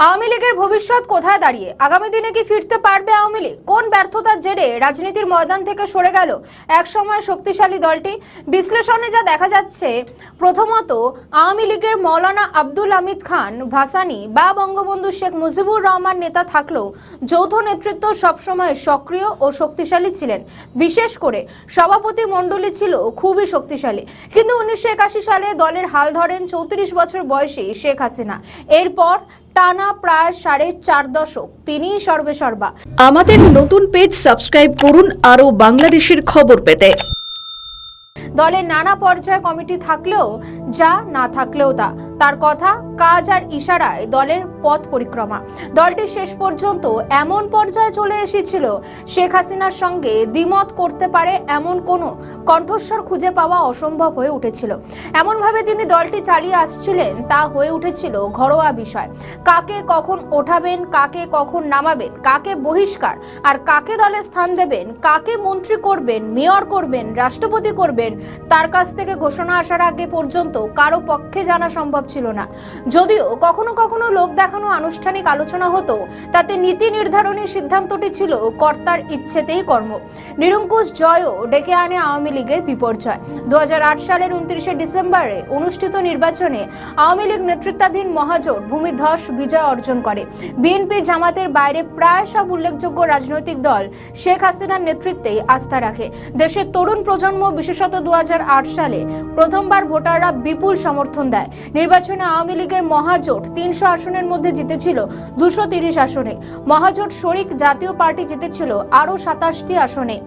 আওয়ামী লীগের ভবিষ্যৎ কোথায় দাঁড়িয়ে? আগামী দিনে কি ফিরতে পারবে আওয়ামী লীগ? কোন ব্যর্থতার জেরে রাজনীতির ময়দান থেকে সরে গেল এক সময় শক্তিশালী দলটি? বিশ্লেষণে যা দেখা যাচ্ছে, প্রথমত আওয়ামী লীগের মৌলানা আব্দুল হামিদ খান ভাসানী বা বঙ্গবন্ধু শেখ মুজিবুর রহমান নেতা থাকলেও যৌথ নেতৃত্ব সবসময় সক্রিয় ও শক্তিশালী ছিলেন। বিশেষ করে সভাপতি মণ্ডলী ছিল খুবই শক্তিশালী। কিন্তু 1981 সালে দলের হাল ধরেন 34 বছর বয়সী শেখ হাসিনা। এরপর টানা প্রায় 4.5 দশক তিনিই সর্বেসর্বা। আমাদের নতুন পেজ সাবস্ক্রাইব করুন আরও বাংলাদেশের খবর পেতে। দলের নানা পর্যায়ে কমিটি থাকলেও যা, না থাকলেও তা, তার কথা, কাজ আর ইশারায় দলের পথ পরিক্রমা। দলটি শেষ পর্যন্ত এমন পর্যায়ে চলে এসেছিল, শেখ হাসিনার সঙ্গে দ্বিমত করতে পারে এমন কোনো কণ্ঠস্বর খুঁজে পাওয়া অসম্ভব হয়ে উঠেছিল। এমনভাবে তিনি দলটি চালিয়ে আসছিলেন, তা হয়ে উঠেছিল ঘরোয়া বিষয়। কাকে কখন ওঠাবেন, কাকে কখন নামাবেন, কাকে বহিষ্কার আর কাকে দলে স্থান দেবেন, কাকে মন্ত্রী করবেন, মেয়র করবেন, রাষ্ট্রপতি করবেন, তার কাছ থেকে ঘোষণা আসার আগে পর্যন্ত কারো পক্ষে জানা সম্ভব ছিল না। যদিও কখনো কখনো লোক দেখানো আনুষ্ঠানিক আলোচনা হতো, তাতে নীতি নির্ধারণী সিদ্ধান্তটি ছিল কর্তার ইচ্ছেতেই কর্ম। নিরঙ্কুশ জয়ও ডেকে আনে আওয়ামী লীগের বিপর্যয়। 2008 সালের 29শে ডিসেম্বরে অনুষ্ঠিত নির্বাচনে আওয়ামী লীগ নেতৃত্বাধীন মহাজোট ভূমিধস বিজয় অর্জন করে। বিএনপি জামাতের বাইরে প্রায় সব উল্লেখযোগ্য রাজনৈতিক দল শেখ হাসিনার নেতৃত্বেই আস্থা রাখে। দেশের তরুণ প্রজন্ম, বিশেষত 2008 সালে প্রথমবার ভোটাররা বিপুল সমর্থন দেয়। নির্বাচনে আওয়ামী লীগের মহাজোট 300 আসনের মধ্যে জিতেছিল 230 আসনে। মহাজোট শরিক জাতীয় পার্টি জিতেছিল আরও 27টি আসনে।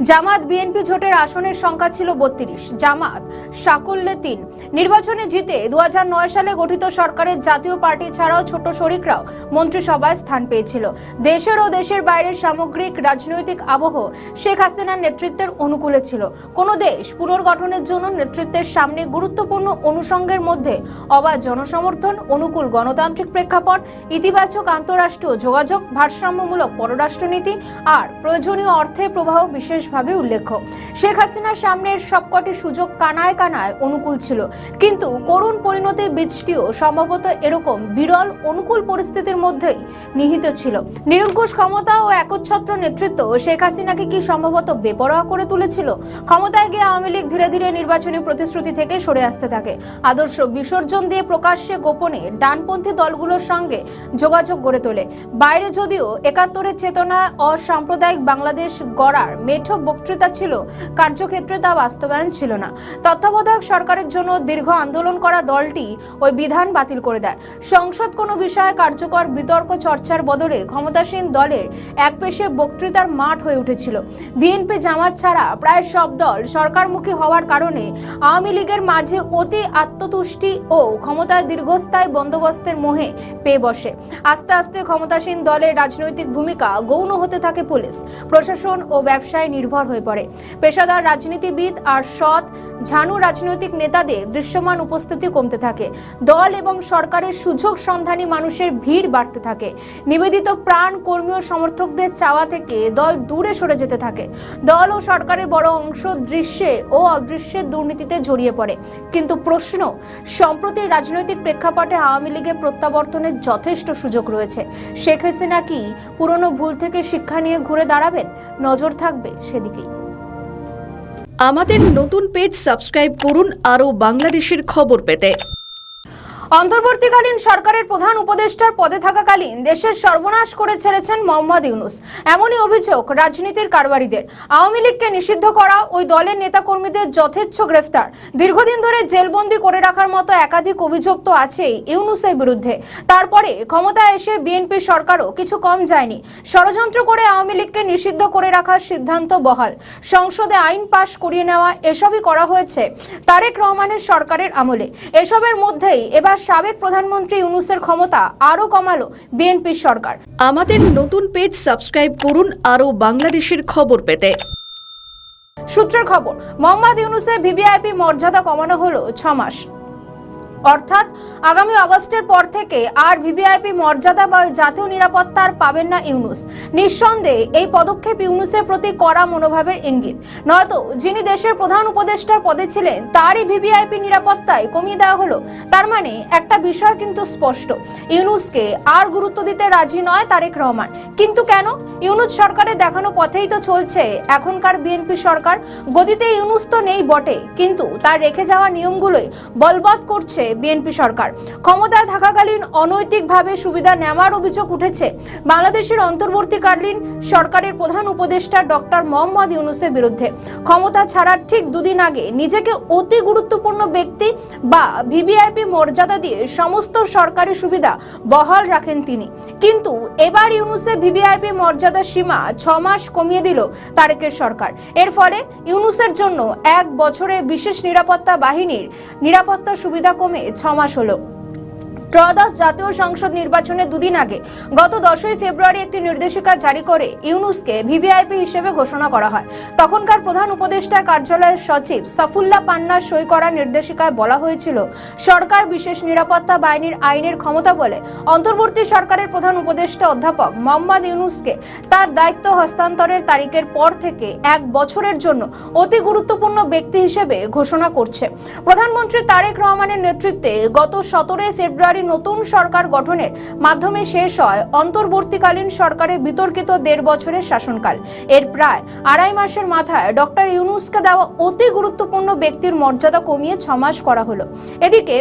জামাত বিএনপি জোটের আসনের সংখ্যা ছিল 32, জামাত সাকুল্যে 3। নির্বাচনে জিতে 2009 সালে গঠিত সরকারের জাতীয় পার্টি ছাড়াও ছোট শরিকরাও মন্ত্রিসভায় স্থান পেয়েছিল। দেশের ও দেশের বাইরের সামগ্রিক রাজনৈতিক আবহ শেখ হাসিনার নেতৃত্বের অনুকূলে ছিল। কোনো দেশ পুনর্গঠনের জন্য নেতৃত্বের সামনে গুরুত্বপূর্ণ অনুষঙ্গের মধ্যে অবাধ জনসমর্থন, অনুকূল গণতান্ত্রিক প্রেক্ষাপট, ইতিবাচক আন্তঃরাষ্ট্রীয় যোগাযোগ, ভারসাম্যমূলক পররাষ্ট্রনীতি আর প্রয়োজনীয় অর্থের প্রবাহ বিশেষ ভাবে উল্লেখ্য। শেখ হাসিনার সামনের সবকটি সুযোগ কানায় কানায় অনুকূল ছিল, কিন্তু করুণ পরিণতির বীজটিও সম্ভবত এরকম বিরল অনুকূল পরিস্থিতির মধ্যেই নিহিত ছিল। নিরঙ্কুশ ক্ষমতা ও একচ্ছত্র নেতৃত্ব শেখ হাসিনাকে কি সম্ভবত বেপরোয়া করে তুলেছিল? ক্ষমতায় গিয়ে আওয়ামী লীগ ধীরে ধীরে নির্বাচনী প্রতিশ্রুতি থেকে সরে আসতে থাকে। আদর্শ বিসর্জন দিয়ে প্রকাশ্যে গোপনে ডানপন্থী দলগুলোর সঙ্গে যোগাযোগ গড়ে তোলে। বাইরে যদিও 71-এর চেতনা অসাম্প্রদায়িক বাংলাদেশ গড়ার মেঠো বক্তৃতা ছিল, কার্যক্ষেত্রে তা বাস্তবায়ন ছিল না। তত্ত্বাবধায়ক সরকারের জন্য দীর্ঘ আন্দোলন করা দলটি ওই বিধান বাতিল করে দেয়। সংসদ কোনো বিষয়ে কার্যকর বিতর্ক চর্চার বদলে ক্ষমতাসীন দলের একপেশে বক্তৃতার মাঠ হয়ে উঠেছিল। বিএনপি জামাত ছাড়া প্রায় সব দল সরকারমুখী হওয়ার কারণে আওয়ামী লীগের মাঝে অতি আত্মতুষ্টি ও ক্ষমতায় দীর্ঘস্থায়ী বন্দোবস্তের মোহে পেয়ে বসে। আস্তে আস্তে ক্ষমতাসীন দলের রাজনৈতিক ভূমিকা গৌণ হতে থাকে। পুলিশ প্রশাসন ও ব্যবসায় নির্ভর হয়ে পড়ে। পেশাদার রাজনীতিবিদ আর সৎ ঝানু রাজনৈতিক নেতাদের দৃশ্যমান উপস্থিতি কমতে থাকে। দল এবং সরকারের সুযোগ সন্ধানী মানুষের ভিড় বাড়তে থাকে। নিবেদিত প্রাণ কর্মী ও সমর্থকদের চাওয়া থেকে দল দূরে সরে যেতে থাকে। দল ও সরকারের বড় অংশ দৃশ্যে ও অদৃশ্যে দুর্নীতিতে জড়িয়ে পড়ে। কিন্তু প্রশ্ন, সম্প্রতির রাজনৈতিক প্রেক্ষাপটে আওয়ামী লীগের প্রত্যাবর্তনের যথেষ্ট সুযোগ রয়েছে। শেখ হাসিনা কি পুরনো ভুল থেকে শিক্ষা নিয়ে ঘুরে দাঁড়াবেন? নজর থাকবে সেদিকেই। আমাদের নতুন পেজ সাবস্ক্রাইব করুন আরও বাংলাদেশের খবর পেতে। অন্তর্বর্তীকালীন সরকারের প্রধান উপদেষ্টার পদে থাকাকালীন দেশের সর্বনাশ করে ছেড়েছেন মোহাম্মদ ইউনূস। এমনই অভিযোগ রাজনীতির কারবারিদের। আওয়ামী লীগকে নিষিদ্ধ করা, ওই দলের নেতাকর্মীদের যথেচ্ছ গ্রেফতার, দীর্ঘদিন ধরে জেলবন্দি করে রাখার মতো একাধিক অভিযোগ তো আছেই ইউনূসের বিরুদ্ধে। তারপরে ক্ষমতায় এসে বিএনপি সরকারও কিছু কম যায়নি। ষড়যন্ত্র করে আওয়ামী লীগকে নিষিদ্ধ করে রাখার সিদ্ধান্ত বহাল, সংসদে আইন পাশ করিয়ে নেওয়া, এসবই করা হয়েছে তারেক রহমানের সরকারের আমলে। এসবের মধ্যেই এবার সাবেক প্রধানমন্ত্রী ইউনূসের ক্ষমতা আরও কমালো বিএনপির সরকার। আমাদের নতুন পেজ সাবস্ক্রাইব করুন আরও বাংলাদেশের খবর পেতে। সূত্রের খবর, মোহাম্মদ ইউনূসের ভিভিআইপি মর্যাদা কমানো হলো 6 মাস। অর্থাৎ আগামী আগস্টের পর থেকে আর ভিভিআইপি মর্যাদা বা জাতীয় নিরাপত্তা আর পাবেন না ইউনূস। নিঃসন্দেহে এই পদক্ষেপ ইউনূসের প্রতি কড়া মনোভাবের ইঙ্গিত। নয়তো যিনি দেশের প্রধান উপদেষ্টার পদে ছিলেন তারই ভিভিআইপি নিরাপত্তায় কমিয়ে দেওয়া হলো। তার মানে একটা বিষয় কিন্তু স্পষ্ট, ইউনূসকে আর গুরুত্ব দিতে রাজি নয় তারেক রহমান। কিন্তু কেন? ইউনূস সরকারের দেখানো পথেই তো চলছে এখনকার বিএনপি সরকার। গদিতে ইউনূস তো নেই বটে, কিন্তু তার রেখে যাওয়া নিয়মগুলোই বলবৎ করছে বিএনপি সরকার। ক্ষমতায় থাকাকালীন অনৈতিকভাবে সুবিধা নেওয়ার অভিযোগ উঠেছে বাংলাদেশের অন্তর্বর্তীকালীন সরকারের প্রধান উপদেষ্টা ডক্টর মোহাম্মদ ইউনূসের বিরুদ্ধে। ক্ষমতা ছাড়ার ঠিক দুদিন আগে নিজেকে অতি গুরুত্বপূর্ণ ব্যক্তি বা ভিভিআইপি মর্যাদা দিয়ে সমস্ত সরকারি সুবিধা বহাল রাখেন তিনি। কিন্তু এবার ইউনূসের ভিভিআইপি মর্যাদার সীমা 6 মাস কমিয়ে দিল তারেকের সরকার। এর ফলে ইউনূসের জন্য 1 বছরের বিশেষ নিরাপত্তা বাহিনীর নিরাপত্তা সুবিধা কমে 6 মাস হলো। ত্রয়োদশ জাতীয় সংসদ নির্বাচনের দুদিন আগে গত 10ই ফেব্রুয়ারি একটি নির্দেশিকা জারি করে ইউনূসকে ভিভিআইপি হিসেবে ঘোষণা করা হয়। তখনকার প্রধান উপদেষ্টা কার্যালয়ের সচিব সাফুল্লাহ পান্নার সই করা নির্দেশিকায় বলা হয়েছিল, সরকার বিশেষ নিরাপত্তা বাহিনীর আইনের ক্ষমতা বলে অন্তর্বর্তী সরকারের প্রধান উপদেষ্টা অধ্যাপক মোহাম্মদ ইউনূসকে তার দায়িত্ব হস্তান্তরের তারিখের পর থেকে 1 বছরের জন্য অতি গুরুত্বপূর্ণ ব্যক্তি হিসেবে ঘোষণা করছে। প্রধানমন্ত্রী তারেক রহমানের নেতৃত্বে গত 17 ফেব্রুয়ারি নতুন সরকার গঠনের মাধ্যমে শেষ হয় অন্তর্বর্তীকালীন সরকারের বিতর্কিত 1.5 বছরের শাসনকাল। এর প্রায় 2.5 মাসের মাথায় ডক্টর ইউনূসকে দেওয়া অতি গুরুত্বপূর্ণ ব্যক্তির মর্যাদা কমিয়ে 6 মাস করা হলো। এদিকে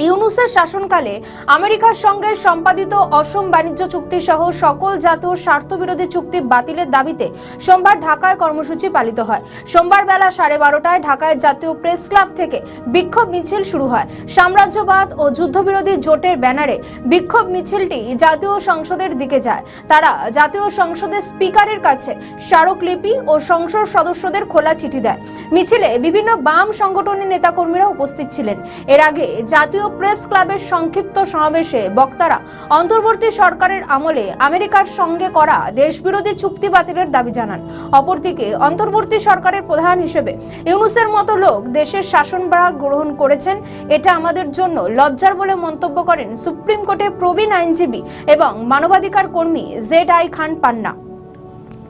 ইউনূসের শাসনকালে আমেরিকার সঙ্গে সম্পাদিত অসম বাণিজ্য চুক্তি সহ সকল জাতীয় স্বার্থবিরোধী চুক্তি বাতিলের দাবিতে সোমবার ঢাকায় কর্মসূচি পালিত হয়। সোমবার বেলা 12:30টায় ঢাকায় জাতীয় প্রেস ক্লাব থেকে বিক্ষোভ মিছিল শুরু হয়। সাম্রাজ্যবাদ ও যুদ্ধবিরোধী জোটের ব্যানারে বিক্ষোভ মিছিলটি জাতীয় সংসদের দিকে যায়। তারা জাতীয় সংসদের স্পিকারের কাছে স্মারকলিপি ও সংসদ সদস্যদের খোলা চিঠি দেয়। মিছিলে বিভিন্ন বাম সংগঠনের নেতাকর্মীরা উপস্থিত ছিলেন। এর আগে জাতীয় প্রেস ক্লাবের সংক্ষিপ্ত সমাবেশে বক্তারা অন্তর্বর্তী সরকারের আমলে আমেরিকার সঙ্গে করা দেশবিরোধী চুক্তি বাতিলের দাবি জানান। অপরদিকে অন্তর্বর্তী সরকারের প্রধান হিসেবে ইউনূসের মতো লোক দেশের শাসনভার গ্রহণ করেছেন, এটা আমাদের জন্য লজ্জার বলে মন্তব্য করেন সুপ্রিম কোর্টের প্রবীণ আইনজীবী এবং মানবাধিকার কর্মী জেড.আই. খান পান্না।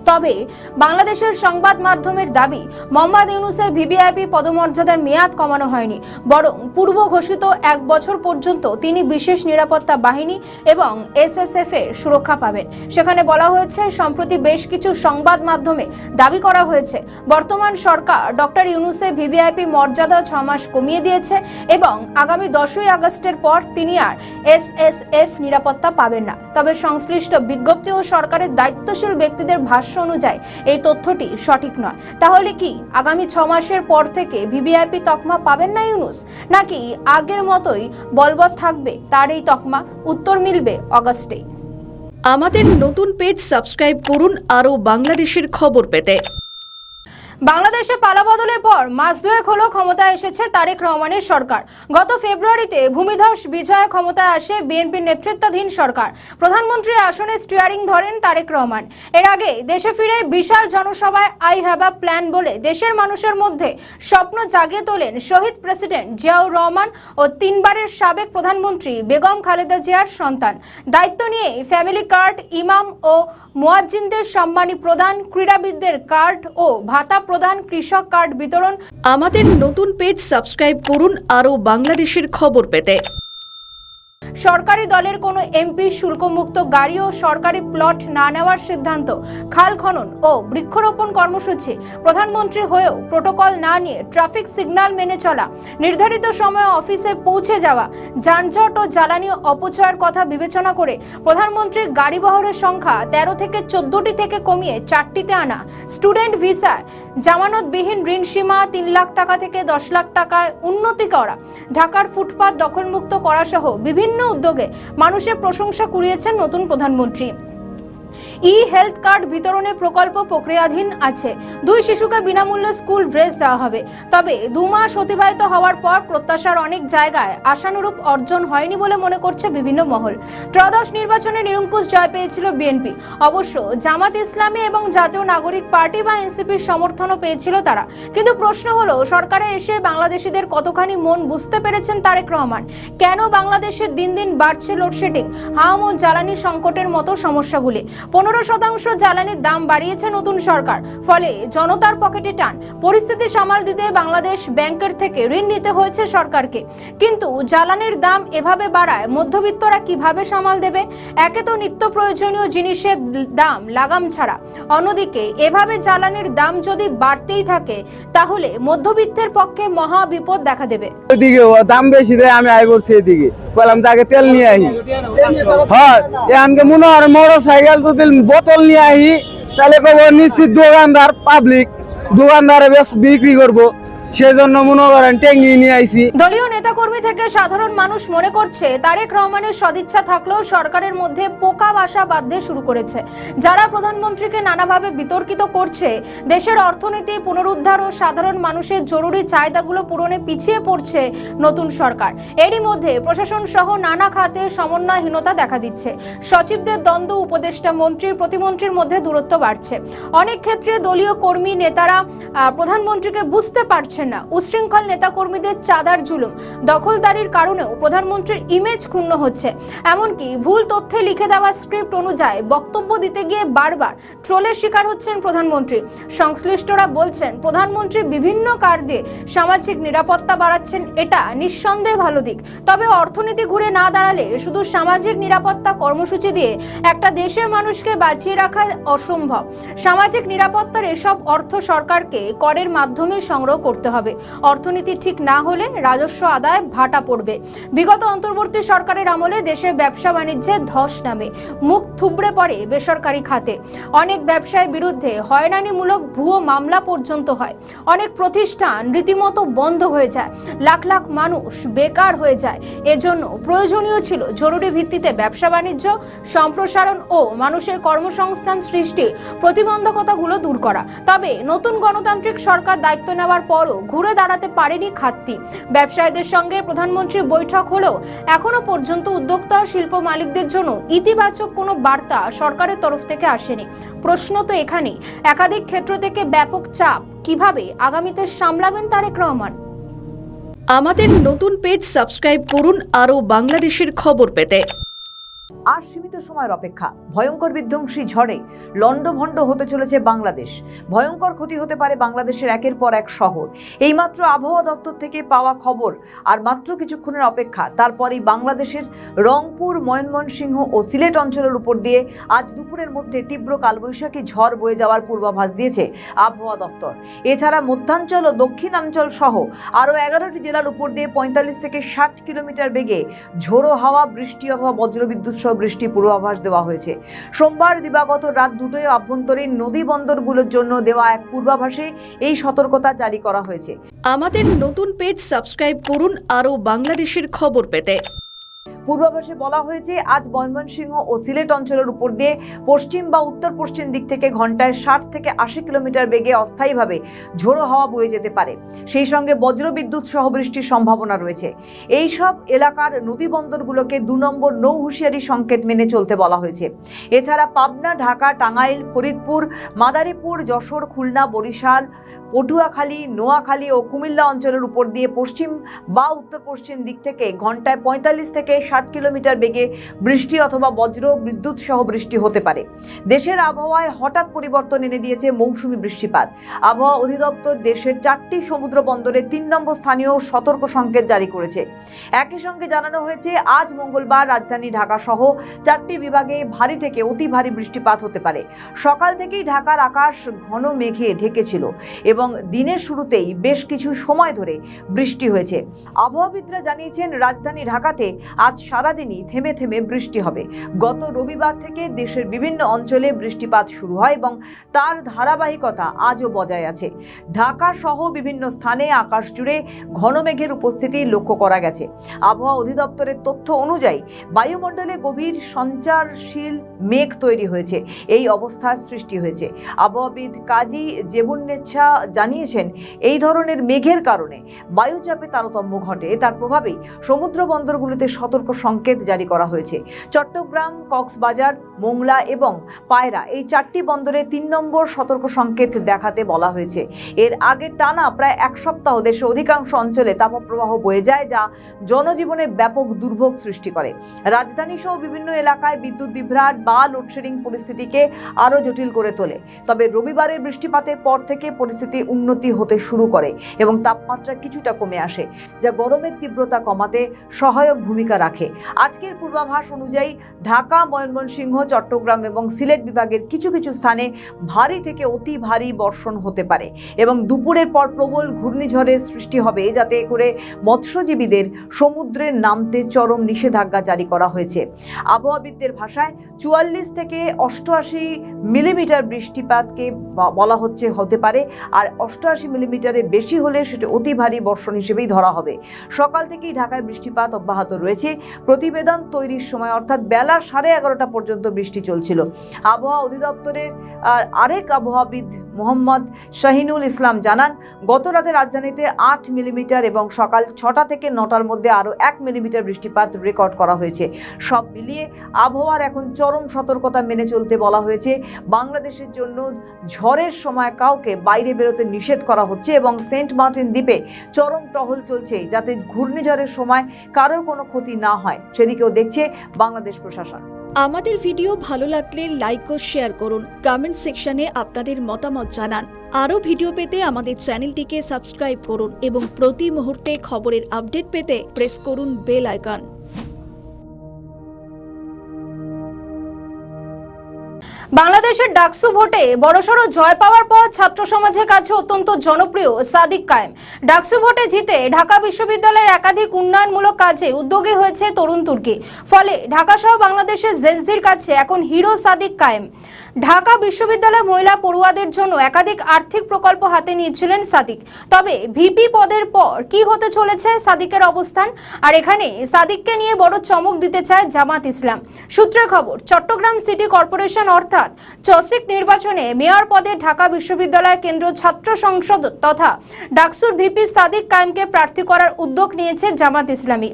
তবে বাংলাদেশের সংবাদ মাধ্যমের দাবি, মোহাম্মদ ইউনূসের ভিভিআইপি পদমর্যাদার মেয়াদ কমানো হয়নি, বরং পূর্ব ঘোষিত 1 বছর পর্যন্ত তিনি বিশেষ নিরাপত্তা বাহিনী এবং এসএসএফ এর সুরক্ষা পাবেন। সেখানে বলা হয়েছে, সম্প্রতি বেশ কিছু সংবাদ মাধ্যমে দাবি করা হয়েছে বর্তমান সরকার ডক্টর ইউনূসের ভিভিআইপি মর্যাদা 6 মাস কমিয়ে দিয়েছে এবং আগামী 10ই আগস্টের পর তিনি আর এসএসএফ নিরাপত্তা পাবেন না। তবে সংশ্লিষ্ট বিজ্ঞপ্তি ও সরকারের দায়িত্বশীল ব্যক্তিদের ভাষ্য অনুযায়ী এই তথ্যটি সঠিক নয়। তাহলে কি আগামী 6 মাসের পর থেকে ভিভিআইপি তকমা পাবেন না ইউনূস, নাকি আগের মতোই বলবৎ থাকবে তার এই তকমা? উত্তর মিলবে অগাস্টে। আমাদের নতুন পেজ সাবস্ক্রাইব করুন আরও বাংলাদেশের খবর পেতে। বাংলাদেশে পালাবদলের পর মাস দুয়েক হলো ক্ষমতায় এসেছে তারেক রহমানের সরকার। গত ফেব্রুয়ারিতে ভূমিধস বিজয়ে ক্ষমতায় আসে বিএনপির নেতৃত্বাধীন সরকার। প্রধানমন্ত্রীর আসনে স্টিয়ারিং ধরেন তারেক রহমান। এর আগে দেশে ফিরে বিশাল জনসভায় আই হ্যাভ আ প্ল্যান বলে দেশের মানুষের মধ্যে স্বপ্ন জাগিয়ে তোলেন শহীদ প্রেসিডেন্ট জিয়াউর রহমান ও 3 বারের সাবেক প্রধানমন্ত্রী বেগম খালেদা জিয়ার সন্তান। দায়িত্ব নিয়ে ফ্যামিলি কার্ড, ইমাম ও মুয়াজ্জিনদের সম্মানী প্রদান, ক্রীড়াবিদদের কার্ড ও ভাতা প্রদান, কৃষক কার্ড বিতরণ। আমাদের নতুন পেজ সাবস্ক্রাইব করুন আরও বাংলাদেশের খবর পেতে। সরকারি দলের কোনো এমপি শুল্কমুক্ত গাড়ি ও সরকারি প্লট না নেওয়ার সিদ্ধান্ত, খাল খনন ও বৃক্ষরোপণ কর্মসূচি, প্রধানমন্ত্রী হয়েও প্রোটোকল না নিয়ে ট্রাফিক সিগন্যাল মেনে চলা, নির্ধারিত সময়ে অফিসে পৌঁছে যাওয়া, যানজট ও জ্বালানি অপচয়ের কথা বিবেচনা করে প্রধানমন্ত্রীর গাড়ি বহরের সংখ্যা 13 থেকে 14টি থেকে কমিয়ে 4টিতে আনা, স্টুডেন্ট ভিসায় জামানতবিহীন ঋণ সীমা 3 লাখ টাকা থেকে 10 লাখ টাকায় উন্নতি করা, ঢাকার ফুটপাত দখলমুক্ত করা সহ বিভিন্ন উদ্যোগে মানুষের প্রশংসা কুড়িয়েছেন নতুন প্রধানমন্ত্রী। হেলথ কার্ড বিতরণের প্রকল্প প্রক্রিয়াধীন আছে। 2 শিশুকে বিনামূল্যে স্কুল ড্রেস দেওয়া হবে। তবে 2 মাস অতিবাহিত হওয়ার পর প্রত্যাশার অনেক জায়গায় আশানুরূপ অর্জন হয়নি বলে মনে করছে বিভিন্ন মহল। ত্রয়োদশ নির্বাচনে নিরঙ্কুশ জয় পেয়েছিল বিএনপি। অবশ্য জামাত ইসলামী এবং জাতীয় নাগরিক পার্টি বা এনসিপির সমর্থনও পেয়েছিল তারা। কিন্তু প্রশ্ন হলো, সরকারে এসে বাংলাদেশিদের কতখানি মন বুঝতে পেরেছেন তারেক রহমান? কেন বাংলাদেশে দিন দিন বাড়ছে লোডশেডিং, হাম ও জ্বালানি সংকটের মতো সমস্যাগুলি? 15% জ্বালানির দাম বাড়িয়েছে নতুন সরকার, ফলে জনতার পকেটে টান। পরিস্থিতি সামাল দিতে বাংলাদেশ ব্যাংকের থেকে ঋণ নিতে হয়েছে সরকারকে। কিন্তু জ্বালানির দাম এভাবে বাড়ায় মধ্যবিত্তরা কিভাবে সামাল দেবে? একে তো নিত্য প্রয়োজনীয় জিনিসের দাম লাগাম ছাড়া, অন্যদিকে এভাবে জ্বালানির দাম যদি বাড়তেই থাকে তাহলে মধ্যবিত্তের পক্ষে মহা বিপদ দেখা দেবে। ওইদিকে দাম বেশি দেয়, আমি আই বলছি এদিকে কলাম তাকে তেল নিয়ে আহি। হ্যাঁ, আমাকে মনে হয় মোটর সাইকেল যদি বোতল নিয়ে আহি তাহলে কব নিশ্চিত দোকানদার পাবলিক দোকানদারে বেশ বিক্রি করবো, সেজন্য মনে করেন টেঙ্গি নিয়ে আইছি। দলীয় নেতাকর্মী থেকে সাধারণ মানুষ মনে করছে তারেক রহমানের সদিচ্ছা থাকলেও সরকারের মধ্যে পোকা বাসা বাঁধতে শুরু করেছে। যারা প্রধানমন্ত্রীকে নানাভাবে বিতর্কিত করছে, দেশের অর্থনীতি পুনরুদ্ধার ও সাধারণ মানুষের জরুরি চাহিদাগুলো পূরণে পিছিয়ে পড়ছে নতুন সরকার। এরই মধ্যে প্রশাসন সহ নানা খাতে সমন্বয়হীনতা দেখা দিচ্ছে। সচিবদের দ্বন্দ্ব, উপদেষ্টা মন্ত্রীর প্রতিমন্ত্রীর মধ্যে দূরত্ব বাড়ছে। অনেক ক্ষেত্রে দলীয় কর্মী নেতারা প্রধানমন্ত্রীকে বুঝতে পারছে না। উশৃঙ্খল নেতাকর্মীদের চাঁদার জুলুম, দখলদারির কারণেও প্রধানমন্ত্রীর ইমেজ ক্ষুণ্ণ হচ্ছে। এমনকি ভুল তথ্যে লিখে দেওয়া স্ক্রিপ্ট অনুযায়ী বক্তব্য দিতে গিয়ে বারবার ট্রোলের শিকার হচ্ছেন প্রধানমন্ত্রী। সংশ্লিষ্টরা বলছেন, প্রধানমন্ত্রী বিভিন্ন কার্ড দিয়ে সামাজিক নিরাপত্তা বাড়াচ্ছেন, এটা নিঃসন্দেহে ভালো দিক। তবে অর্থনীতি ঘুরে না দাঁড়ালে শুধু সামাজিক নিরাপত্তা কর্মসূচি দিয়ে একটা দেশের মানুষকে বাঁচিয়ে রাখা অসম্ভব। সামাজিক নিরাপত্তার এসব অর্থ সরকারকে করের মাধ্যমে সংগ্রহ করতে হবে। অর্থনীতি ঠিক না হলে রাজস্ব আদায় ভাটা পড়বে। বিগত অন্তর্বর্তী সরকারের আমলে দেশের ব্যবসা বাণিজ্যে ধস নামে, মুখ থুবড়ে পড়ে বেসরকারি খাতে। অনেক ব্যবসায়ীর বিরুদ্ধে হয়রানিমূলক ভুয়ো মামলা পর্যন্ত হয়। অনেক প্রতিষ্ঠান রীতিমতো বন্ধ হয়ে যায়, লাখ লাখ মানুষ বেকার হয়ে যায়। এজন্য প্রয়োজনীয় ছিল জরুরি ভিত্তিতে ব্যবসা বাণিজ্য সম্প্রসারণ ও মানুষের কর্মসংস্থান সৃষ্টির প্রতিবন্ধকতাগুলো দূর করা। তবে নতুন গণতান্ত্রিক সরকার দায়িত্ব নেওয়ার পরও ঘুরে দাঁড়াতে পারেনি খাতটি। ব্যবসায়ীদের সঙ্গে প্রধানমন্ত্রীর বৈঠক হলেও এখনো পর্যন্ত উদ্যোক্তা শিল্প মালিকদের জন্য ইতিবাচক কোনো বার্তা সরকারের তরফ থেকে আসেনি। প্রশ্ন তো এখানে, একাধিক ক্ষেত্র থেকে ব্যাপক চাপ কিভাবে আগামীতে সামলাবেন তারেক রহমান? আমাদের নতুন পেজ সাবস্ক্রাইব করুন আরও বাংলাদেশের খবর পেতে। আর সীমিত সময়ের অপেক্ষা। ভয়ঙ্কর বিধ্বংসী ঝড়ে লণ্ডভণ্ড হতে চলেছে বাংলাদেশ। ভয়ঙ্কর ক্ষতি হতে পারে বাংলাদেশের একের পর এক শহর। এইমাত্র আবহাওয়া দপ্তর থেকে পাওয়া খবর, আর মাত্র কিছুক্ষণের অপেক্ষা, তারপরেই বাংলাদেশের রংপুর, ময়মনসিংহ ও সিলেট অঞ্চলের উপর দিয়ে আজ দুপুরের মধ্যে তীব্র কালবৈশাখী ঝড় বয়ে যাওয়ার পূর্বাভাস দিয়েছে আবহাওয়া দপ্তর। এছাড়া মধ্যাঞ্চল ও দক্ষিণাঞ্চল সহ আরও 11টি জেলার উপর দিয়ে 45 থেকে 60 কিলোমিটার বেগে ঝোড়ো হাওয়া, বৃষ্টি অথবা বজ্রবিদ্যুৎ সহ বৃষ্টি পূর্বাভাস দেওয়া হয়েছে। সোমবার দিবাগত রাত দুটোয় আভ্যন্তরীণ নদী বন্দরগুলোর জন্য দেওয়া এক পূর্বাভাসে এই সতর্কতা জারি করা হয়েছে। আমাদের নতুন পেজ সাবস্ক্রাইব করুন আরও বাংলাদেশের খবর পেতে। পূর্বাভাসে বলা হয়েছে, আজ ময়মনসিংহ ও সিলেট অঞ্চলের উপর দিয়ে পশ্চিম বা উত্তর পশ্চিম দিক থেকে ঘন্টায় 60 থেকে 80 কিলোমিটার বেগে অস্থায়ীভাবে ঝোড়ো হাওয়া বয়ে যেতে পারে। সেই সঙ্গে বজ্রবিদ্যুৎ সহ বৃষ্টির সম্ভাবনা রয়েছে। এই সব এলাকার নদী বন্দরগুলোকে 2 নম্বর নৌ হুঁশিয়ারি সংকেত মেনে চলতে বলা হয়েছে। এছাড়া পাবনা, ঢাকা, টাঙ্গাইল, ফরিদপুর, মাদারীপুর, যশোর, খুলনা, বরিশাল, পটুয়াখালী, নোয়াখালী ও কুমিল্লা অঞ্চলের উপর দিয়ে পশ্চিম বা উত্তর পশ্চিম দিক থেকে ঘন্টায় 45 থেকে 60 কিলোমিটার বেগে বৃষ্টি অথবা বজ্র বিদ্যুৎ সহ বৃষ্টি হতে পারে। দেশের আবহাওয়ায় হঠাৎ পরিবর্তন এনে দিয়েছে মৌসুমি বৃষ্টিপাত। আবহাওয়া অধিদপ্তর দেশের 4টি সমুদ্র বন্দরে 3 নম্বর স্থানীয় সতর্ক সংকেত জারি করেছে। একই সঙ্গে জানানো হয়েছে, আজ মঙ্গলবার রাজধানী ঢাকা সহ 4টি বিভাগে ভারী থেকে অতি ভারী বৃষ্টিপাত হতে পারে। সকাল থেকেই ঢাকার আকাশ ঘন মেঘে ঢেকেছিল এবং দিনের শুরুতেই বেশ কিছু সময় ধরে বৃষ্টি হয়েছে। আবহাওয়াবিদরা জানিয়েছেন, রাজধানী ঢাকাতে আজ সারাদিনই থেমে থেমে বৃষ্টি হবে। গত রবিবার থেকে দেশের বিভিন্ন অঞ্চলে বৃষ্টিপাত শুরু হয় এবং তার ধারাবাহিকতা আজও বজায় আছে। ঢাকা সহ বিভিন্ন স্থানে আকাশ জুড়ে ঘন মেঘের উপস্থিতি লক্ষ্য করা গেছে। আবহাওয়া অধিদপ্তরের তথ্য অনুযায়ী বায়ুমণ্ডলে গভীর সঞ্চারশীল মেঘ তৈরি হয়েছে। এই অবস্থার সৃষ্টি হয়েছে। আবহাওয়াবিদ কাজী জেবুন্নেছা জানিয়েছেন, এই ধরনের মেঘের কারণে বায়ুচাপে তারতম্য ঘটে। তার প্রভাবেই সমুদ্র বন্দরগুলিতে সতর্ক সংকেত জারি করা হয়েছে। চট্টগ্রাম, কক্সবাজার, মোংলা এবং পায়রা এই 4টি বন্দরে 3 নম্বর সতর্ক সংকেত দেখাতে বলা হয়েছে। এর আগে টানা প্রায় 1 সপ্তাহ দেশের অধিকাংশ অঞ্চলে তাপপ্রবাহ বয়ে যায়, যা জনজীবনে ব্যাপক দুর্ভোগ সৃষ্টি করে। রাজধানী সহ বিভিন্ন এলাকায় বিদ্যুৎ বিভ্রাট বা লোডশেডিং পরিস্থিতিকে আরও জটিল করে তোলে। তবে রবিবারের বৃষ্টিপাতের পর থেকে পরিস্থিতি উন্নতি হতে শুরু করে এবং তাপমাত্রা কিছুটা কমে আসে, যা গরমের তীব্রতা কমাতে সহায়ক ভূমিকা রাখে। আজকের পূর্বাভাস অনুযায়ী ঢাকা, ময়মনসিংহ, চট্টগ্রাম এবং সিলেট বিভাগের কিছু কিছু স্থানে ভারী থেকে অতি ভারী বর্ষণ হতে পারে এবং দুপুরের পর প্রবল ঘূর্ণিঝড়ের সৃষ্টি হবে, যাতে করে মৎস্যজীবীদের সমুদ্রে নামতে চরম নিষেধাজ্ঞা জারি করা হয়েছে। আবহাওয়াবিদদের ভাষায় 44 থেকে 88 মিলিমিটার বৃষ্টিপাতকে বলা হতে পারে, আর 88 মিলিমিটারের বেশি হলে সেটা অতি ভারী বর্ষণ হিসেবেই ধরা হবে। সকাল থেকেই ঢাকায় বৃষ্টিপাত অব্যাহত রয়েছে। প্রতিবেদন তৈরির সময় অর্থাৎ বেলা 11:30 পর্যন্ত বৃষ্টি চলছিল। আবহাওয়া অধিদপ্তরের আরেক আবহাওয়াবিদ মোহাম্মদ শাহিনুল ইসলাম জানান, গত রাতে রাজধানীতে 8 মিলিমিটার এবং সকাল 6টা থেকে 9টার মধ্যে আরও 1 মিলিমিটার বৃষ্টিপাত রেকর্ড করা হয়েছে। সব মিলিয়ে আবহাওয়ার এখন চরম সতর্কতা মেনে চলতে বলা হয়েছে। বাংলাদেশের জন্য ঝড়ের সময় কাউকে বাইরে বেরোতে নিষেধ করা হচ্ছে এবং সেন্ট মার্টিন দ্বীপে চরম টহল চলছে, যাতে ঘূর্ণিঝড়ের সময় কারোর কোনো ক্ষতি না হয়, সেদিকেও দেখছে বাংলাদেশ প্রশাসন। আমাদের ভিডিও ভালো লাগলে লাইক ও শেয়ার করুন। কমেন্ট সেকশনে আপনাদের মতামত জানান। আরও ভিডিও পেতে আমাদের চ্যানেলটিকে সাবস্ক্রাইব করুন এবং প্রতি মুহূর্তে খবরের আপডেট পেতে প্রেস করুন বেল আইকন। বাংলাদেশের ডাকসু ভোটে বড়সড় জয় পাওয়ার পর ছাত্র সমাজের কাছে অত্যন্ত জনপ্রিয় সাদিক কায়েম। ডাকসু ভোটে জিতে ঢাকা বিশ্ববিদ্যালয়ের একাধিক উন্নয়নমূলক কাজে উদ্যোগী হয়েছে তরুণ তুর্কি। ফলে ঢাকা সহ বাংলাদেশের জেনজির কাছে এখন হিরো সাদিক কায়েম। ঢাকা বিশ্ববিদ্যালয় মহিলা পড়ুয়াদের জন্য একাধিক আর্থিক প্রকল্প হাতে নিয়েছিলেন সাদিক। তবে ভিপি পদের পর কি হতে চলেছে সাদিকের অবস্থান, আর এখানে সাদিককে নিয়ে বড় চমক দিতে চায় জামাত ইসলাম। সূত্রের খবর, চট্টগ্রাম সিটি কর্পোরেশন অর্থাৎ চসিক নির্বাচনে মেয়র পদে ঢাকা বিশ্ববিদ্যালয় কেন্দ্র ছাত্র সংসদ তথা ডাকসুর ভিপি সাদিক কায়েমকে প্রার্থী করার উদ্যোগ নিয়েছে জামাত ইসলামী।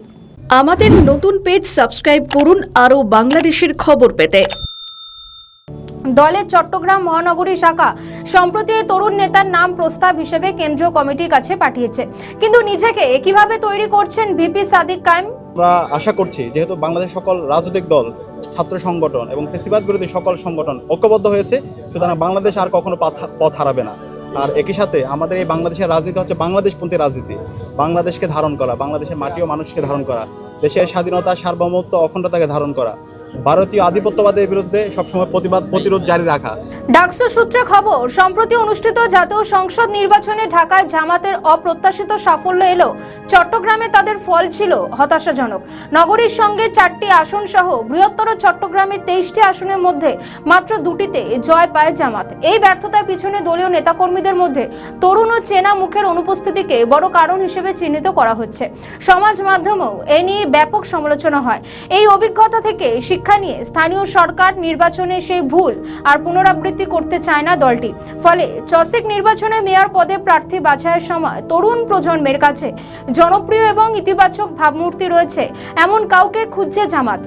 আমাদের নতুন পেজ সাবস্ক্রাইব করুন আরও বাংলাদেশের খবর পেতে। দলের চট্টগ্রাম মহানগরী শাখা সম্প্রতি তরুণ নেতার নাম প্রস্তাব হিসেবে কেন্দ্রীয় কমিটির কাছে পাঠিয়েছে। কিন্তু নিজেকে কিভাবে তৈরি করছেন ভিপি সাদিক কায়েম? আমরা আশা করছি, যেহেতু বাংলাদেশ সকল রাজনৈতিক দল, ছাত্র সংগঠন এবং ফ্যাসিবাদ বিরোধী সকল সংগঠন ঐক্যবদ্ধ হয়েছে, সুতরাং বাংলাদেশ আর কখনো পথ হারাবে না। আর একই সাথে আমাদের এই বাংলাদেশের রাজনীতি হচ্ছে বাংলাদেশপন্থী রাজনীতি। বাংলাদেশকে ধারণ করা, বাংলাদেশের মাটি ও মানুষকে ধারণ করা, দেশের স্বাধীনতা, সার্বভৌমত্ব, অখণ্ডতাকে ধারণ করা, ভারতীয় আধিপত্যবাদের বিরুদ্ধে সবসময় প্রতিরোধ জারি রাখা। ডাকসু সূত্রে খবর, সম্প্রতি অনুষ্ঠিত জাতীয় সংসদ নির্বাচনে ঢাকায় জামাতের অপ্রত্যাশিত সাফল্য এলো। চট্টগ্রামে তাদের ফল ছিল হতাশাজনক। নগরীর সঙ্গে 4টি আসন সহ বৃহত্তর চট্টগ্রামের 23টি আসনের মধ্যে মাত্র 2টিতে জয় পায় জামাত। এই ব্যর্থতার পিছনে দলীয় নেতাকর্মীদের মধ্যে তরুণ ও চেনা মুখের অনুপস্থিতিকে বড় কারণ হিসেবে চিহ্নিত করা হচ্ছে। সমাজ মাধ্যমেও এ নিয়ে ব্যাপক সমালোচনা হয়। এই অভিজ্ঞতা থেকে শিক্ষা নিয়ে স্থানীয় সরকার নির্বাচনে সেই ভুল আর পুনরাবৃত্তি করতে চায় না দলটি। ফলে চসিক নির্বাচনে মেয়র পদে প্রার্থী বাছাইয়ের সময় তরুণ প্রজন্মের কাছে জনপ্রিয় এবং ইতিবাচক ভাবমূর্তি রয়েছে এমন কাউকে খুঁজছে জামাত।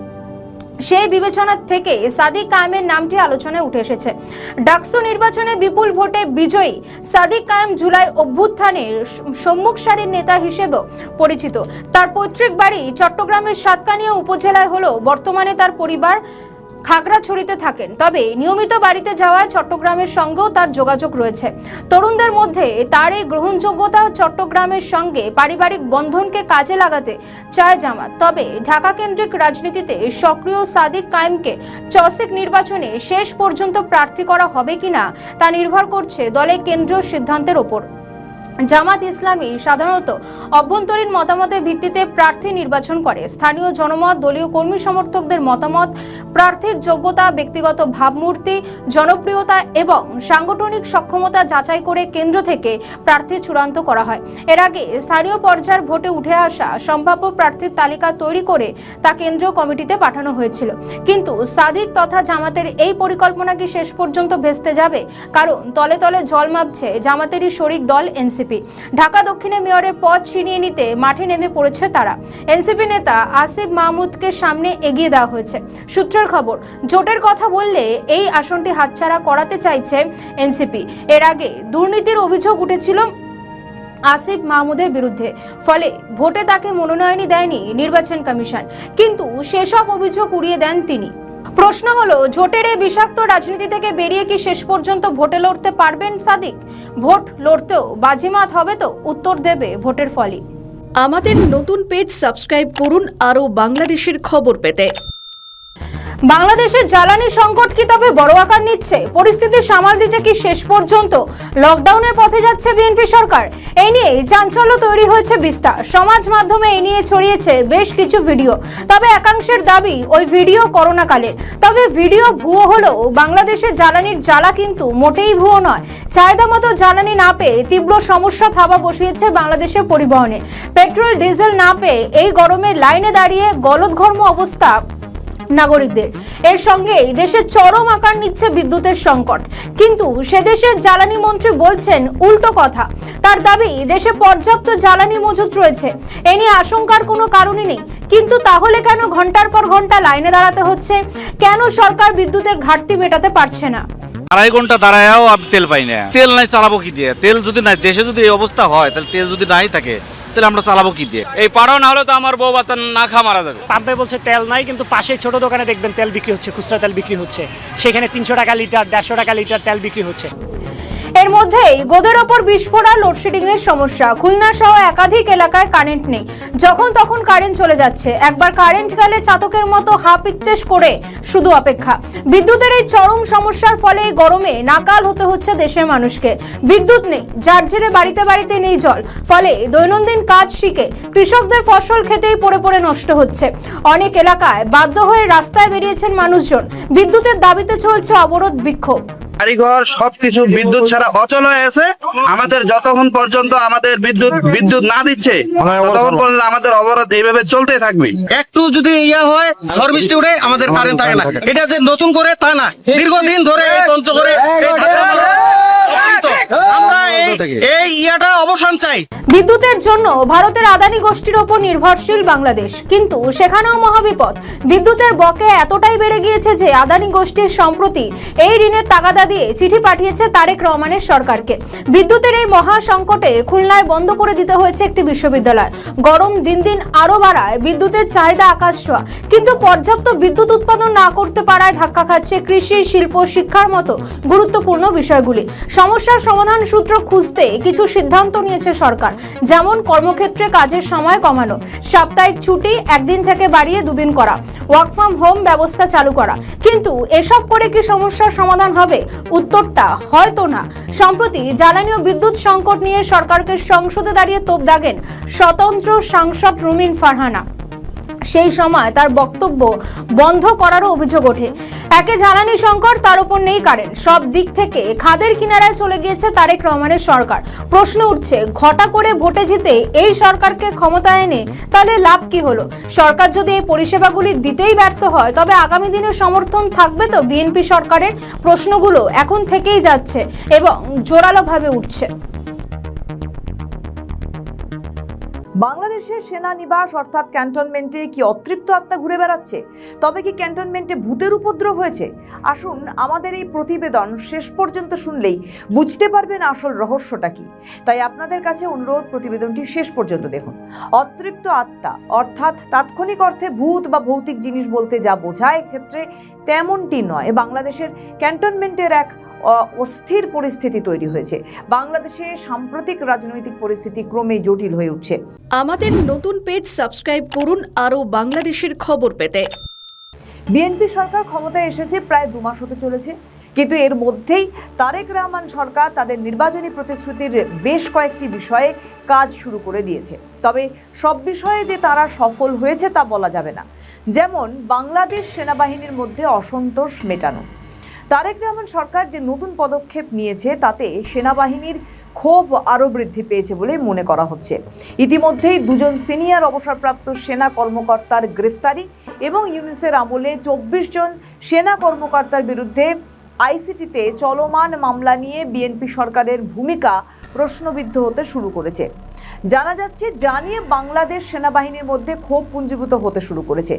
সেই বিবেচনা থেকে সাদিক কায়েমের নামটি আলোচনায় উঠে এসেছে। ডাকসু নির্বাচনে বিপুল ভোটে বিজয়ী সাদিক কায়েম জুলাই অভ্যুত্থানের সম্মুখ সারির নেতা হিসেবেও পরিচিত। তার পৈতৃক বাড়ি চট্টগ্রামের সাতকানিয়া উপজেলায় হলেও বর্তমানে তার পরিবার খাগড়াছড়িতে থাকেন। তবে নিয়মিত বাড়িতে যাওয়ায় চট্টগ্রামের সঙ্গেও তার যোগাযোগ রয়েছে। তরুণদের মধ্যে তার এই গ্রহণযোগ্যতা চট্টগ্রামের সঙ্গে পারিবারিক বন্ধনকে কাজে লাগাতে চায় জামাত। তবে ঢাকা কেন্দ্রিক রাজনীতিতে সক্রিয় সাদিক কায়েমকে চসিক নির্বাচনে শেষ পর্যন্ত প্রার্থী করা হবে কিনা তা নির্ভর করছে দলের কেন্দ্রীয় সিদ্ধান্তের ওপর। জামাত ইসলামী সাধারণত অভ্যন্তরীণ মতামতের ভিত্তিতে প্রার্থী নির্বাচন করে। স্থানীয় জনমত, দলীয় কর্মী সমর্থকদের মতামত, প্রার্থীর যোগ্যতা, ব্যক্তিগত ভাবমূর্তি, জনপ্রিয়তা এবং সাংগঠনিক সক্ষমতা যাচাই করে কেন্দ্র থেকে প্রার্থী চূড়ান্ত করা হয়। এর আগে স্থানীয় পর্যায়ের ভোটে উঠে আসা সম্ভাব্য প্রার্থীর তালিকা তৈরি করে তা কেন্দ্রীয় কমিটিতে পাঠানো হয়েছিল। কিন্তু সাদিক তথা জামাতের এই পরিকল্পনা কি শেষ পর্যন্ত ভেস্তে যাবে? কারণ তলে তলে জল মাপছে জামাতেরই শরিক দল এনসিপি। ঢাকা দক্ষিণে মেয়রের পদ ছিনিয়ে নিতে মাঠে নেমে পড়েছে তারা। এনসিপি নেতা আসিফ মাহমুদকে সামনে এগিয়ে দেওয়া হয়েছে। সূত্রের খবর, জোটের কথা বললে এই আসনটি হাতছাড়া করাতে চাইছে এনসিপি। এর আগে দুর্নীতির অভিযোগ উঠেছিল আসিফ মাহমুদের বিরুদ্ধে, ফলে ভোটে তাকে মনোনয়নই দেয়নি নির্বাচন কমিশন। কিন্তু সেসব অভিযোগ উড়িয়ে দেন তিনি। প্রশ্ন হলো, জোটের এই বিষাক্ত রাজনীতি থেকে বেরিয়ে কি শেষ পর্যন্ত ভোটে লড়তে পারবেন সাদিক? ভোট লড়তেও বাজিমাত হবে তো? উত্তর দেবে ভোটের ফলই। আমাদের নতুন পেজ সাবস্ক্রাইব করুন আরও বাংলাদেশের খবর পেতে। বাংলাদেশের জ্বালানি সংকট কি তবে বড় আকার নিচ্ছে? পরিস্থিতি সামাল দিতে কি শেষ পর্যন্ত লকডাউনের পথে যাচ্ছে বিএনপি সরকার? এই নিয়ে চাঞ্চল্য তৈরি হয়েছে বিস্তার। সমাজ মাধ্যমে এই নিয়ে ছড়িয়েছে বেশ কিছু ভিডিও। তবে একাংশের দাবি ওই ভিডিও করোনাকালের। তবে ভিডিও ভুয়ো হলেও বাংলাদেশের জ্বালানির জ্বালা কিন্তু মোটেই ভুয়ো নয়। চাহিদা মতো জ্বালানি না পেয়ে তীব্র সমস্যা থাবা বসিয়েছে বাংলাদেশের পরিবহনে। পেট্রোল ডিজেল না পেয়ে এই গরমে লাইনে দাঁড়িয়ে গলদঘর্ম অবস্থা নাগরিকদের। এর সঙ্গে দেশে চরম আকার নিচ্ছে বিদ্যুতের সংকট। কিন্তু সে দেশের জ্বালানি মন্ত্রী বলছেন উল্টো কথা। তার দাবি দেশে পর্যাপ্ত জ্বালানি মজুত রয়েছে, এ নিয়ে আশঙ্কার কোনো কারণই নেই। কিন্তু তাহলে কেন ঘন্টার পর ঘন্টা লাইনে দাঁড়াতে হচ্ছে? কেন সরকার বিদ্যুতের ঘাটতি মেটাতে পারছে না? 2.5 ঘন্টা দাঁড়ায়ও আমি তেল পাই না। তেল নাই, চালাবো কি দিয়ে? তেল যদি নাই, দেশে যদি এই অবস্থা হয়, তাহলে তেল যদি নাই থাকে তাহলে আমরা চালাবো কি দিয়ে? এই পাড়াও না হলে তো আমার বউ বাচ্চা না খা মারা যাবে। পাম্পে বলছে তেল নাই, কিন্তু পাশে ছোট দোকানে দেখবেন তেল বিক্রি হচ্ছে, খুচরা তেল বিক্রি হচ্ছে। সেখানে 300 টাকা লিটার, 150 টাকা লিটার তেল বিক্রি হচ্ছে। এর মধ্যেই গোদের ওপর বিস্ফোরা লোডশেডিং এর সমস্যা। খুলনা সহ একাধিক এলাকায় কারেন্ট নেই, যখন তখন কারেন্ট চলে যাচ্ছে। একবার কারেন্ট গেলে চাতকের মতো হাপ ইত্তেশ করে শুধু অপেক্ষা। বিদ্যুতের এই চরম সমস্যার ফলে এই গরমে নাকাল হতে হচ্ছে দেশের মানুষকে। বিদ্যুৎ নেই, যার জেরে বাড়িতে বাড়িতে নেই জল, ফলে দৈনন্দিন কাজ শিখে কৃষকদের ফসল খেতেই পড়ে পড়ে নষ্ট হচ্ছে। অনেক এলাকায় বাধ্য হয়ে রাস্তায় বেরিয়েছেন মানুষজন। বিদ্যুতের দাবিতে চলছে অবরোধ, বিক্ষোভ। বাড়িঘর সবকিছু বিদ্যুৎ ছাড়া অচল হয়ে আছে। আমাদের যতক্ষণ পর্যন্ত আমাদের বিদ্যুৎ না দিচ্ছে ততক্ষণ পর্যন্ত আমাদের অবরোধ এইভাবে চলতে থাকবে। একটু যদি ইয়া হয়, ঝড় বৃষ্টি উঠে আমাদের কারেন্ট থাকে না। এটা যে নতুন করে তা না, দীর্ঘদিন ধরে এই অঞ্চলে আমরা এই ইয়াটা অবসান চাই। বিদ্যুতের জন্য ভারতের আদানি গোষ্ঠীর ওপর নির্ভরশীল বাংলাদেশ, কিন্তু সেখানেও মহাবিপদ। বিদ্যুতের বকেয়া এতটাই বেড়ে গিয়েছে যে আদানি গোষ্ঠীর সম্প্রতি এই ঋণের তাগাদা দিয়ে চিঠি পাঠিয়েছে তারেক রহমানের সরকারকে। বিদ্যুতের এই মহা সংকটে খুলনায় বন্ধ করে দিতে হয়েছে একটি বিশ্ববিদ্যালয়। গরম দিন দিন আরো বাড়ায় বিদ্যুতের চাহিদা আকাশ ছোঁয়া, কিন্তু পর্যাপ্ত বিদ্যুৎ উৎপাদন না করতে পারায় ধাক্কা খাচ্ছে কৃষি, শিল্প, শিক্ষার মতো গুরুত্বপূর্ণ বিষয়গুলি। সমস্যার সমাধান সূত্র খুঁজতে কিছু সিদ্ধান্ত নিয়েছে সরকার, যেমন কর্মক্ষেত্রে কাজের সময় কমানো, সাপ্তাহিক ছুটি 1 দিন থেকে বাড়িয়ে 2 দিন করা, ওয়ার্ক ফ্রম হোম ব্যবস্থা চালু করা। কিন্তু এসব করে কি সমস্যার সমাধান হবে? উত্তরটা হয়তো না। সম্প্রতি জ্বালানি ও বিদ্যুৎ সংকট নিয়ে সরকারকে সংসদে দাঁড়িয়ে তোপ দাগেন স্বতন্ত্র সাংসদ রুমিন ফারহানা। সেই সময় তার বক্তব্য বন্ধ করারও অভিযোগ ওঠে। একে জ্বালানি সংকট, তার উপর নেই কারেন্ট, সব দিক থেকে খাদের কিনারায় চলে গিয়েছে তারেক রহমানের সরকার। প্রশ্ন উঠছে, ঘটা করে ভোটে জিতে এই সরকারকে ক্ষমতায় এনে তাহলে লাভ কি হলো? সরকার যদি এই পরিষেবাগুলি দিতেই ব্যর্থ হয়, তবে আগামী দিনে সমর্থন থাকবে তো বিএনপি সরকারের? প্রশ্নগুলো এখন থেকেই যাচ্ছে এবং জোরালোভাবে উঠছে। বাংলাদেশের সেনানিবাস অর্থাৎ ক্যান্টনমেন্টে কি অতৃপ্ত আত্মা ঘুরে বেড়াচ্ছে? তবে কি ক্যান্টনমেন্টে ভূতের উপদ্রব হয়েছে? আসুন আমাদের এই প্রতিবেদন শেষ পর্যন্ত শুনলেই বুঝতে পারবেন আসল রহস্যটা কি। তাই আপনাদের কাছে অনুরোধ, প্রতিবেদনটি শেষ পর্যন্ত দেখুন। অতৃপ্ত আত্মা অর্থাৎ তাৎক্ষণিক অর্থে ভূত বা ভৌতিক জিনিস বলতে যা বোঝায়, ক্ষেত্রে তেমনটি নয়। বাংলাদেশের ক্যান্টনমেন্টের এক অস্থির পরিস্থিতি তৈরি হয়েছে। বাংলাদেশে সাম্প্রতিক রাজনৈতিক পরিস্থিতি ক্রমেই জটিল হয়ে উঠছে। আমাদের নতুন পেজ সাবস্ক্রাইব করুন আরও বাংলাদেশের খবর পেতে। বিএনপি সরকার ক্ষমতায় এসেছে প্রায় 2 মাস হতে চলেছে, কিন্তু এর মধ্যেই তারেক রহমান সরকার তাদের নির্বাচনী প্রতিশ্রুতির বেশ কয়েকটি বিষয়ে কাজ শুরু করে দিয়েছে। তবে সব বিষয়ে যে তারা সফল হয়েছে তা বলা যাবে না। যেমন বাংলাদেশ সেনাবাহিনীর মধ্যে অসন্তোষ মেটানো। তারেক রহমান সরকার যে নতুন পদক্ষেপ নিয়েছে তাতে সেনাবাহিনীর ক্ষোভ আরও বৃদ্ধি পেয়েছে বলে মনে করা হচ্ছে। ইতিমধ্যেই 2জন সিনিয়র অবসরপ্রাপ্ত সেনা কর্মকর্তার গ্রেফতারি এবং ইউনূসের আমলে 24 জন সেনা কর্মকর্তার বিরুদ্ধে আইসিটিতে চলমান মামলা নিয়ে বিএনপি সরকারের ভূমিকা প্রশ্নবিদ্ধ হতে শুরু করেছে। জানা যাচ্ছে জানিয়ে বাংলাদেশ সেনাবাহিনীর মধ্যে ক্ষোভ পুঞ্জীভূত হতে শুরু করেছে।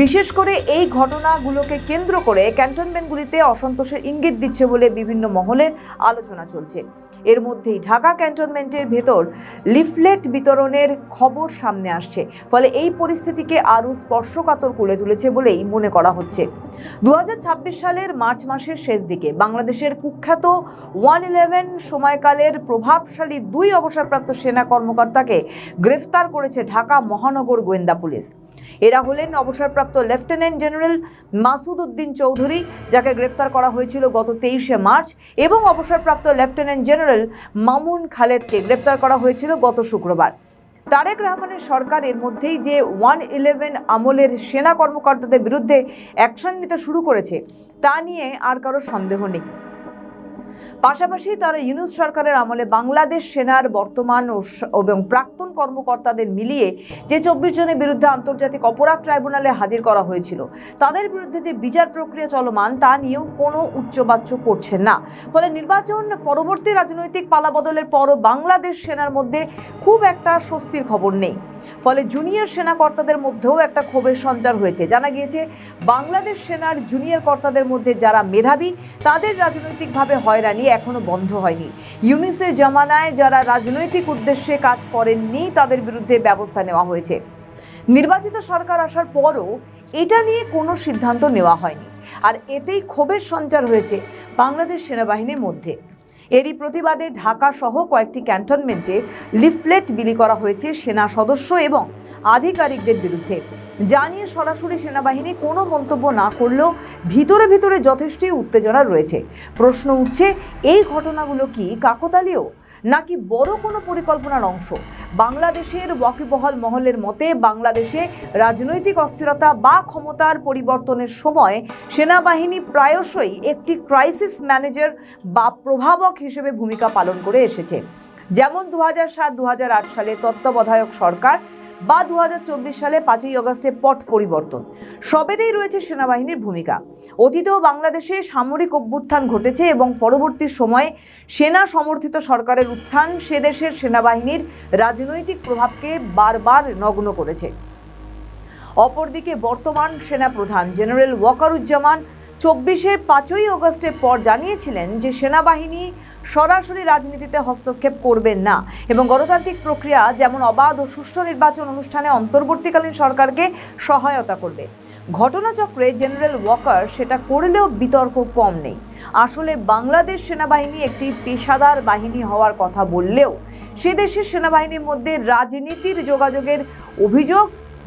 বিশেষ করে এই ঘটনাগুলোকে কেন্দ্র করে ক্যান্টনমেন্টগুলিতে অসন্তোষের ইঙ্গিত দিচ্ছে বলে বিভিন্ন মহলের আলোচনা চলছে। এর মধ্যেই ঢাকা ক্যান্টনমেন্টের ভেতর লিফলেট বিতরণের খবর সামনে আসছে, ফলে এই পরিস্থিতিকে আরও স্পর্শকাতর করে তুলেছে বলেই মনে করা হচ্ছে। 2026 সালের মার্চ মাসের শেষ দিকে বাংলাদেশের কুখ্যাত 111 সময়কালের প্রভাবশালী 2 অবসরপ্রাপ্ত সেনা কর্মকর্তাকে গ্রেফতার করেছে ঢাকা মহানগর গোয়েন্দা পুলিশ। এরা হলেন অবসরপ্রাপ্ত লেফটেন্যান্ট জেনারেল মাসুদ উদ্দিন চৌধুরী, যাকে গ্রেফতার করা হয়েছিল গত 23শে মার্চ, এবং অবসরপ্রাপ্ত লেফটেন্যান্ট জেনারেল মামুন খালেদকে গ্রেফতার করা হয়েছিল গত শুক্রবার। তারেক রহমানের সরকার এর মধ্যেই যে 111 আমলের সেনা কর্মকর্তাদের বিরুদ্ধে অ্যাকশন নিতে শুরু করেছে তা নিয়ে আর কারো সন্দেহ নেই। পাশাপাশি তারা ইউনূস সরকারের আমলে বাংলাদেশ সেনার বর্তমান এবং প্রাক্তন কর্মকর্তাদের মিলিয়ে যে 24 জনের বিরুদ্ধে আন্তর্জাতিক অপরাধ ট্রাইব্যুনালে হাজির করা হয়েছিল তাদের বিরুদ্ধে যে বিচার প্রক্রিয়া চলমান তা নিয়েও কোনো উচ্চবাচ্য করছেন না। ফলে নির্বাচন পরবর্তী রাজনৈতিক পালাবদলের পরও বাংলাদেশ সেনার মধ্যে খুব একটা স্বস্তির খবর নেই। ফলে জুনিয়র সেনা কর্তাদের মধ্যেও একটা ক্ষোভের সঞ্চার হয়েছে। জানা গিয়েছে বাংলাদেশ সেনার জুনিয়র কর্তাদের মধ্যে যারা মেধাবী তাদের রাজনৈতিকভাবে হয়রানি এখনো বন্ধ হয়নি। ইউনূসের জামানায় যারা রাজনৈতিক উদ্দেশ্যে কাজ করেননি তাদের বিরুদ্ধে ব্যবস্থা নেওয়া হয়েছে। নির্বাচিত সরকার আসার পরও এটা নিয়ে কোনো সিদ্ধান্ত নেওয়া হয়নি, আর এতেই ক্ষোভের সঞ্চার হয়েছে বাংলাদেশ সেনাবাহিনীর মধ্যে। এরই প্রতিবাদে ঢাকা সহ কয়েকটি ক্যান্টনমেন্টে লিফলেট বিলি করা হয়েছে সেনা সদস্য এবং আধিকারিকদের বিরুদ্ধে। জানিয়ে সরাসরি সেনাবাহিনী কোনো মন্তব্য না করলেও ভিতরে ভিতরে যথেষ্টই উত্তেজনা রয়েছে। প্রশ্ন উঠছে, এই ঘটনাগুলো কি কাকতালীয় নাকি বড় কোনো পরিকল্পনার অংশ? বাংলাদেশের ওয়াকিবহাল মহলের মতে বাংলাদেশে রাজনৈতিক অস্থিরতা বা ক্ষমতার পরিবর্তনের সময় সেনাবাহিনী প্রায়শই একটি ক্রাইসিস ম্যানেজার বা প্রভাবক হিসেবে ভূমিকা পালন করে এসেছে। যেমন 2007-2008 সালে তত্ত্বাবধায়ক সরকার বা 2024 সালে 5ই আগস্টে পট পরিবর্তন, সবেতেই রয়েছে সেনাবাহিনীর ভূমিকা। অতীতেও বাংলাদেশে সামরিক অভ্যুত্থান ঘটেছে এবং পরবর্তী সময়ে সেনা সমর্থিত সরকারের উত্থান সে দেশের সেনাবাহিনীর রাজনৈতিক প্রভাবকে বারবার নগ্ন করেছে। অপরদিকে বর্তমান সেনাপ্রধান জেনারেল ওয়াকারুজ্জামান 5ই আগস্টের পর জানিয়েছিলেন যে সেনাবাহিনী সরাসরি রাজনীতিতে হস্তক্ষেপ করবেন না এবং গণতান্ত্রিক প্রক্রিয়া যেমন অবাধ ও সুষ্ঠু নির্বাচন অনুষ্ঠানে অন্তর্বর্তীকালীন সরকারকে সহায়তা করবে। ঘটনাচক্রে জেনারেল ওয়াকার সেটা করলেও বিতর্ক কম নেই। আসলে বাংলাদেশ সেনাবাহিনী একটি পেশাদার বাহিনী হওয়ার কথা বললেও সে দেশের সেনাবাহিনীর মধ্যে রাজনীতির যোগাযোগের অভিযোগ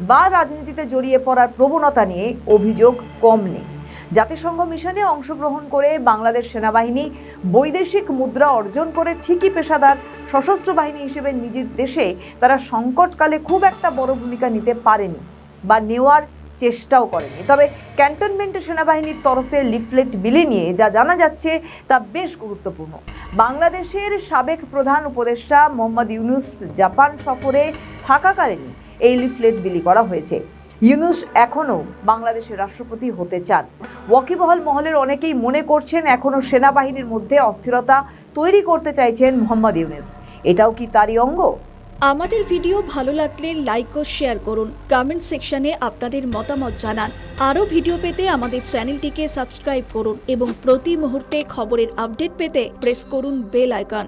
বা রাজনীতিতে জড়িয়ে পড়ার প্রবণতা নিয়ে অভিযোগ কম নেই। জাতিসংঘ মিশনে অংশগ্রহণ করে বাংলাদেশ সেনাবাহিনী বৈদেশিক মুদ্রা অর্জন করে ঠিকই পেশাদার সশস্ত্র বাহিনী হিসেবে নিজের দেশে তারা সংকটকালে খুব একটা বড় ভূমিকা নিতে পারেনি বা নেওয়ার চেষ্টাও করেনি। তবে ক্যান্টনমেন্টে সেনাবাহিনীর তরফে লিফলেট বিলি নিয়ে যা জানা যাচ্ছে তা বেশ গুরুত্বপূর্ণ। বাংলাদেশের সাবেক প্রধান উপদেষ্টা মোহাম্মদ ইউনূস জাপান সফরে থাকাকালীনই এই লিফলেট বিলি করা হয়েছে। ইউনূস এখনও বাংলাদেশের রাষ্ট্রপতি হতে চান। ওয়াকিবহাল মহলের অনেকেই মনে করছেন এখনও সেনাবাহিনীর মধ্যে অস্থিরতা তৈরি করতে চাইছেন মোহাম্মদ ইউনূস। এটাও কি তারই অঙ্গ? আমাদের ভিডিও ভালো লাগলে লাইক ও শেয়ার করুন, কমেন্ট সেকশনে আপনাদের মতামত জানান। আরও ভিডিও পেতে আমাদের চ্যানেলটিকে সাবস্ক্রাইব করুন এবং প্রতি মুহূর্তে খবরের আপডেট পেতে প্রেস করুন বেল আইকন।